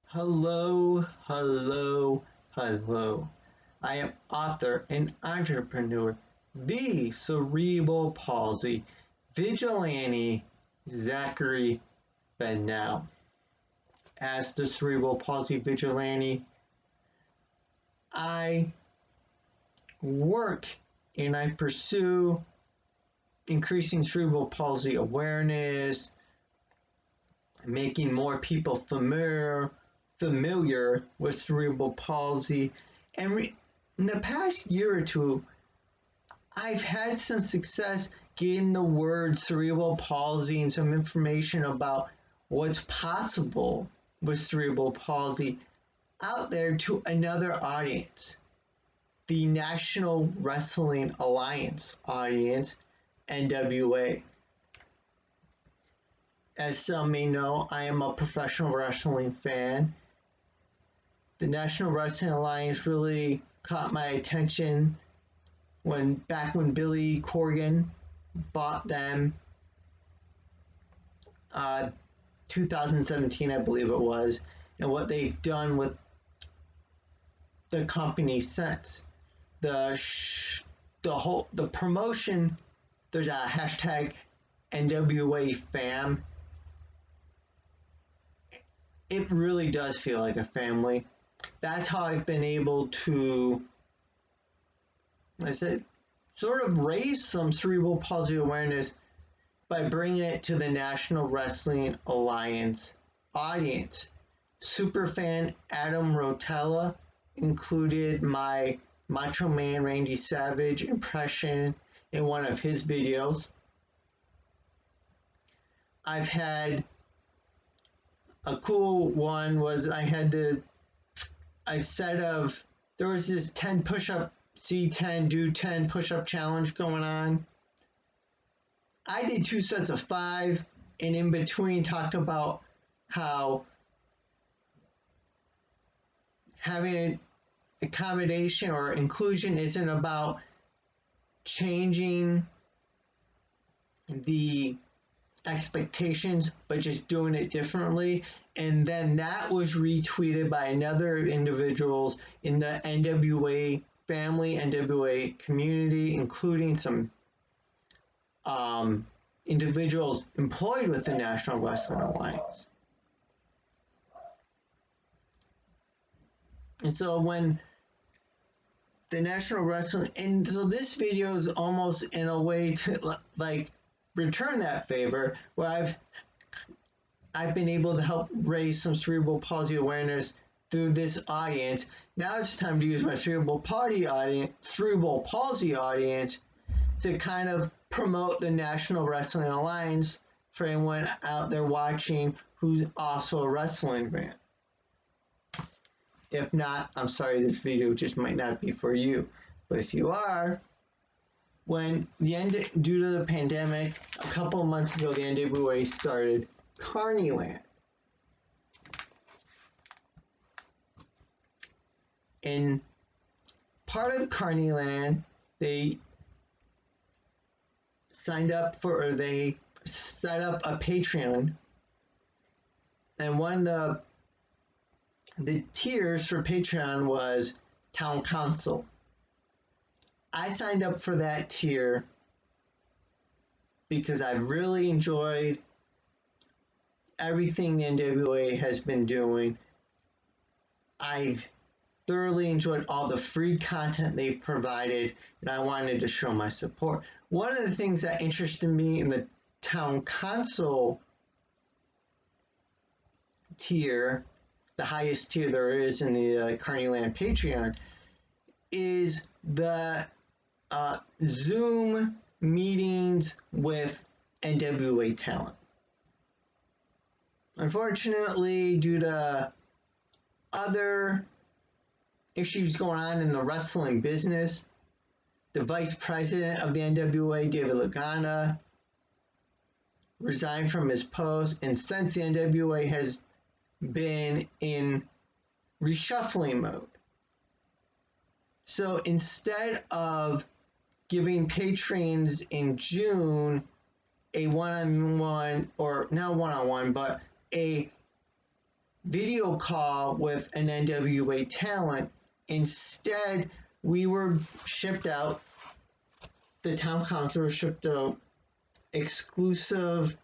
Hello, hello, hello. I am author and entrepreneur, the cerebral palsy vigilante Zachary Bennell. As the cerebral palsy vigilante, I work and I pursue increasing cerebral palsy awareness, making more people familiar with cerebral palsy. And in the past year or two, I've had some success getting the word cerebral palsy and some information about what's possible with cerebral palsy out there to another audience, the National Wrestling Alliance audience, NWA. As some may know, I am a professional wrestling fan. The National Wrestling Alliance really caught my attention back when Billy Corgan bought them, 2017, I believe it was, and what they've done with the company since. The promotion. There's a hashtag NWA fam. It really does feel like a family. That's how I've been able to, like I said, sort of raise some cerebral palsy awareness by bringing it to the National Wrestling Alliance audience. Superfan Adam Rotella included my Macho Man Randy Savage impression in one of his videos. I've had a cool one was there was this 10 push-up, C10, do 10 push-up challenge going on. I did 2 sets of 5, and in between talked about how having accommodation or inclusion isn't about changing the expectations, but just doing it differently. And then that was retweeted by another individuals in the NWA family, NWA community, including some individuals employed with the National Wrestling Alliance. And so when the National Wrestling, and so this video is almost in a way to like return that favor, where I've been able to help raise some cerebral palsy awareness through this audience. Now it's time to use my cerebral palsy audience to kind of promote the National Wrestling Alliance for anyone out there watching who's also a wrestling fan. If not, I'm sorry, this video just might not be for you. But if you are, due to the pandemic, a couple of months ago, the NWA started Carnyland. And part of Carnyland, they set up a Patreon, and one of the tiers for Patreon was Town Council. I signed up for that tier because I really enjoyed everything the NWA has been doing. I've thoroughly enjoyed all the free content they've provided, and I wanted to show my support. One of the things that interested me in the Town Council tier, the highest tier there is in the Carnyland Patreon, is the Zoom meetings with NWA talent. Unfortunately, due to other issues going on in the wrestling business, the vice president of the NWA, David Lagana, resigned from his post, and since the NWA has been in reshuffling mode. So instead of giving patrons in June a one-on-one, or not one-on-one, but a video call with an NWA talent. Instead, we were shipped out, the town council shipped out exclusive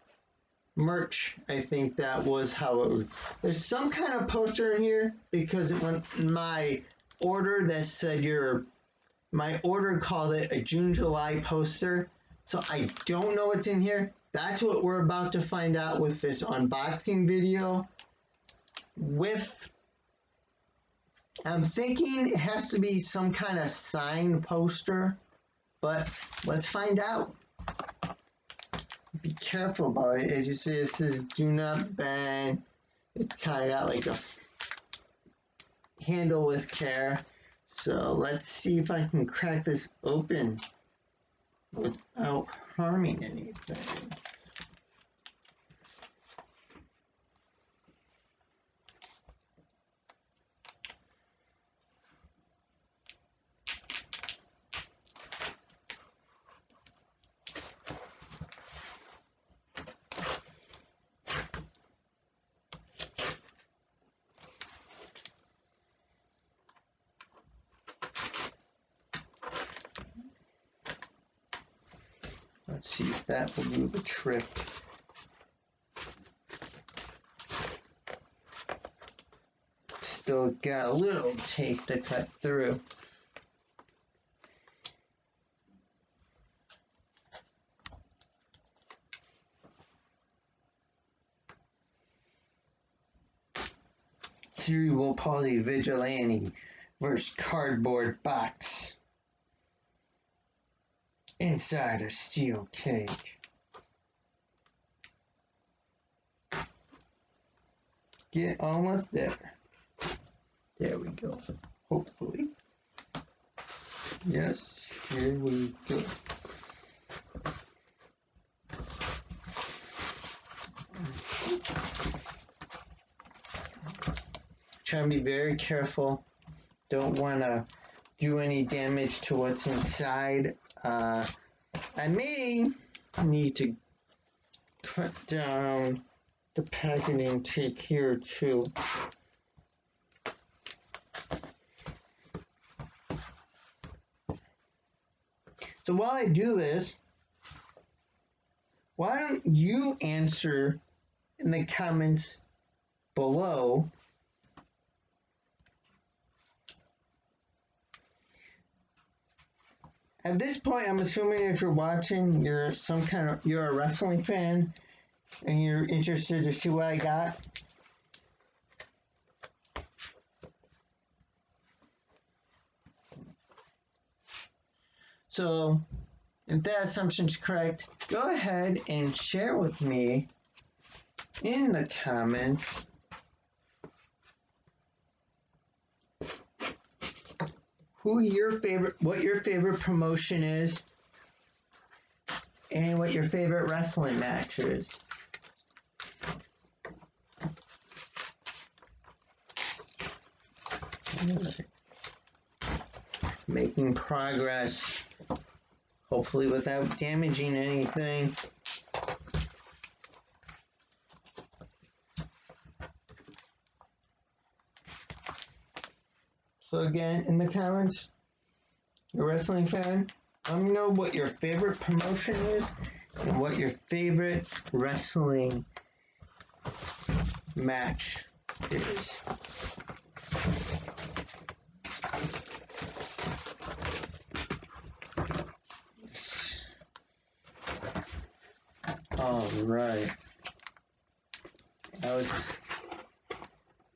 merch. I think that was how it was. There's some kind of poster in here because it went my order that said my order called it a June-July poster. So I don't know what's in here. That's what we're about to find out with this unboxing video. I'm thinking it has to be some kind of signed poster, but let's find out. Be careful about it. As you see, it says do not bang. It's kind of got like a handle with care. So let's see if I can crack this open without harming anything. Let's see if that will do the trick. Still got a little tape to cut through. Cerebral palsy vigilante versus cardboard box inside a steel cage. Get almost there. There we go. Hopefully. Yes, here we go. Try to be very careful. Don't want to do any damage to what's inside. I may need to cut down the packaging tape here too. So while I do this, why don't you answer in the comments below at this point. I'm assuming if you're watching, you're a wrestling fan and you're interested to see what I got. So if that assumption is correct, go ahead and share with me in the comments what your favorite promotion is and what your favorite wrestling match is. Making progress, hopefully without damaging anything. So again, in the comments, you're a wrestling fan, let me know what your favorite promotion is and what your favorite wrestling match is. All right. That was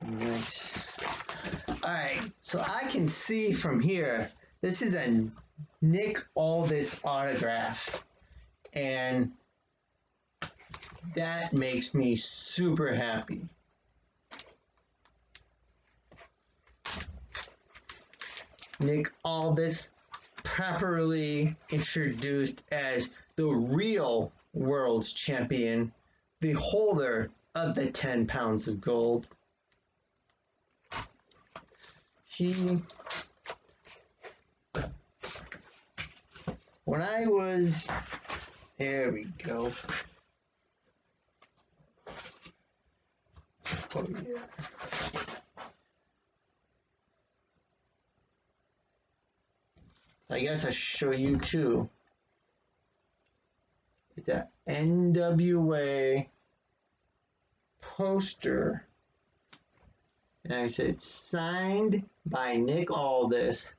nice. All right, so I can see from here, this is a Nick Aldis autograph, and that makes me super happy. Nick Aldis, properly introduced as the real world's champion, the holder of the 10 pounds of gold. When I was, there we go. Oh yeah. I guess I show you too. It's a NWA poster. And I said signed by Nick Aldis.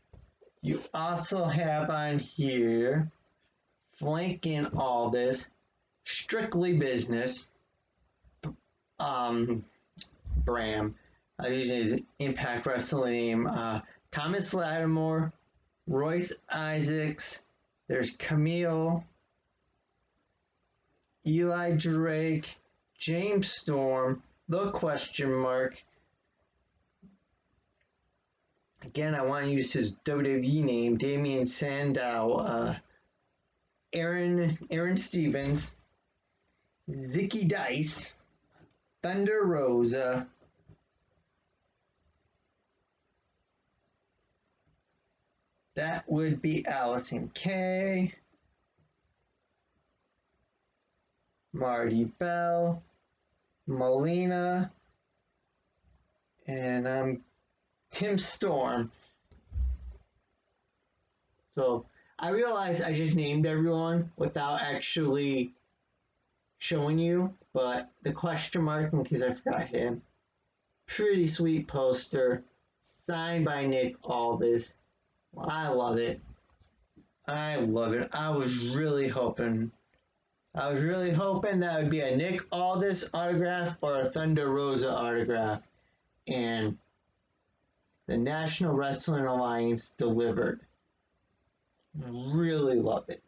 You also have on here flanking Aldis, Strictly Business, Bram. I'm using his Impact Wrestling name. Thomas Lattimore, Royce Isaacs. There's Camille, Eli Drake, James Storm, The Question Mark. Again, I want to use his WWE name, Damian Sandow, Aaron Stevens, Zicky Dice, Thunder Rosa, that would be Allison Kay, Marty Bell, Melina, and Tim Storm. So I realized I just named everyone without actually showing you, but the question mark, in case I forgot him, pretty sweet poster, signed by Nick Aldis. I love it. I love it. I was really hoping that would be a Nick Aldis autograph or a Thunder Rosa autograph. And the National Wrestling Alliance delivered. Really love it.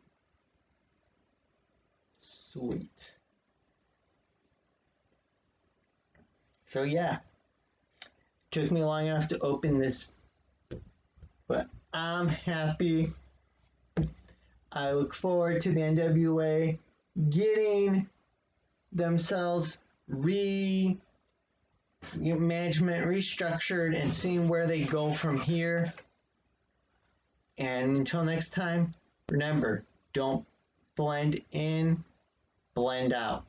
Sweet. So yeah, took me long enough to open this, but I'm happy. I look forward to the NWA getting themselves management restructured and seeing where they go from here. And until next time, remember, don't blend in, blend out.